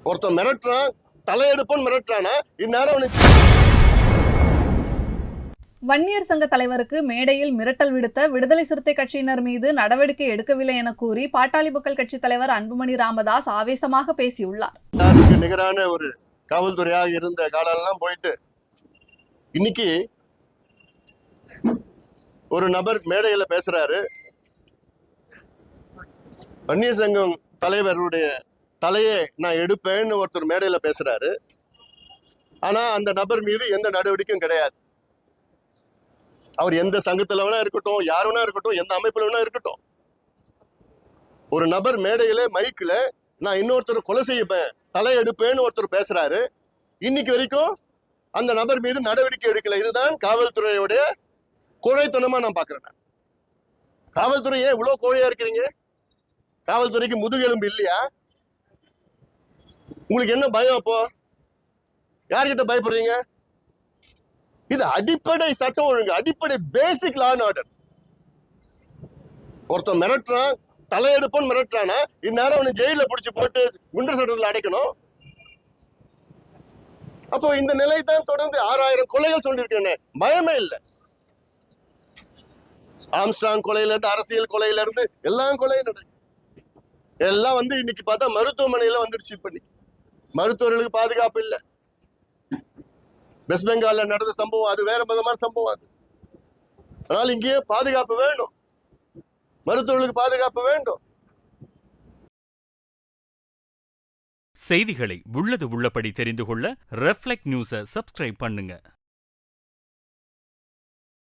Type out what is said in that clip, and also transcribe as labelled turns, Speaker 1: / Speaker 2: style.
Speaker 1: ஒருத்தன் மிரட்டுறான், தலையெடுப்போன்னு மிரட்டுறானா இந்நேரம்
Speaker 2: வன்னியர் சங்க தலைவருக்கு மேடையில் மிரட்டல் விடுத்த விடுதலை சிறுத்தை கட்சியினர் மீது நடவடிக்கை எடுக்கவில்லை என கூறி பாட்டாளி மக்கள் கட்சி தலைவர் அன்புமணி ராமதாஸ் ஆவேசமாக பேசியுள்ளார்.
Speaker 1: நிகரான ஒரு காவல்துறையாக இருந்த காலெல்லாம் போயிட்டு இன்னைக்கு ஒரு நபர் மேடையில பேசுறாரு. வன்னியர் சங்கம் தலைவருடைய தலையை நான் எடுப்பேன்னு ஒருத்தர் மேடையில பேசுறாரு. ஆனா அந்த நபர் மீது எந்த நடவடிக்கையும் கிடையாது. அவர் எந்த சங்கத்துல வேணா இருக்கட்டும், யார் வேணா இருக்கட்டும், எந்த அமைப்புல வேணா இருக்கட்டும், ஒரு நபர் மேடையில மைக்ல நான் இன்னொருத்தர் கொலை செய்யப்பேன், தலை எடுப்பேன்னு ஒருத்தர் பேசுறாரு. இன்னைக்கு வரைக்கும் அந்த நபர் மீது நடவடிக்கை எடுக்கல. இதுதான் காவல்துறையுடைய கோழைத்தனமா நான் பாக்குறேன். காவல்துறை ஏன் இவ்வளவு கோழையா இருக்கிறீங்க? காவல்துறைக்கு முதுகெலும்பு இல்லையா? உங்களுக்கு என்ன பயம்? அப்போ யார்கிட்ட பயப்படுறீங்க? இது அடிப்படை சட்டம் ஒழுங்கு, அடிப்படை பேசிக் லா அண்ட் ஆர்டர். ஒருத்தன் மிரட்டுறான், தலையெடுப்போன்னு மிரட்டுறானா இந்நேரம் அவனை ஜெயில பிடிச்சு போட்டு குண்டர் சட்டத்தில் அடைக்கணும். அப்போ இந்த நிலை தான் தொடர்ந்து 6000 கொலைகள் சொல்லியிருக்கேன். பயமே இல்லை. ஆம்ஸ்ட்ராங் கொலையில இருந்து, அரசியல் கொலையில இருந்து எல்லாம் கொலையும் நடக்கும். எல்லாம் இன்னைக்கு பார்த்தா மருத்துவமனையில வந்துடுச்சு. இப்ப மருத்துவர்களுக்கு பாதுகாப்பு இல்லை. வெஸ்ட் பெங்கால்ல நடந்த சம்பவம் அது வேற விதமான சம்பவம். அது அதனால இங்கே பாதுகாப்பு வேணும், மருத்துவர்களுக்கு பாதுகாப்பு வேண்டும்.
Speaker 3: செய்திகளை உள்ளது உள்ளபடி தெரிந்து கொள்ள ரெஃப்ளெக்ட் நியூஸை சப்ஸ்கிரைப் பண்ணுங்க.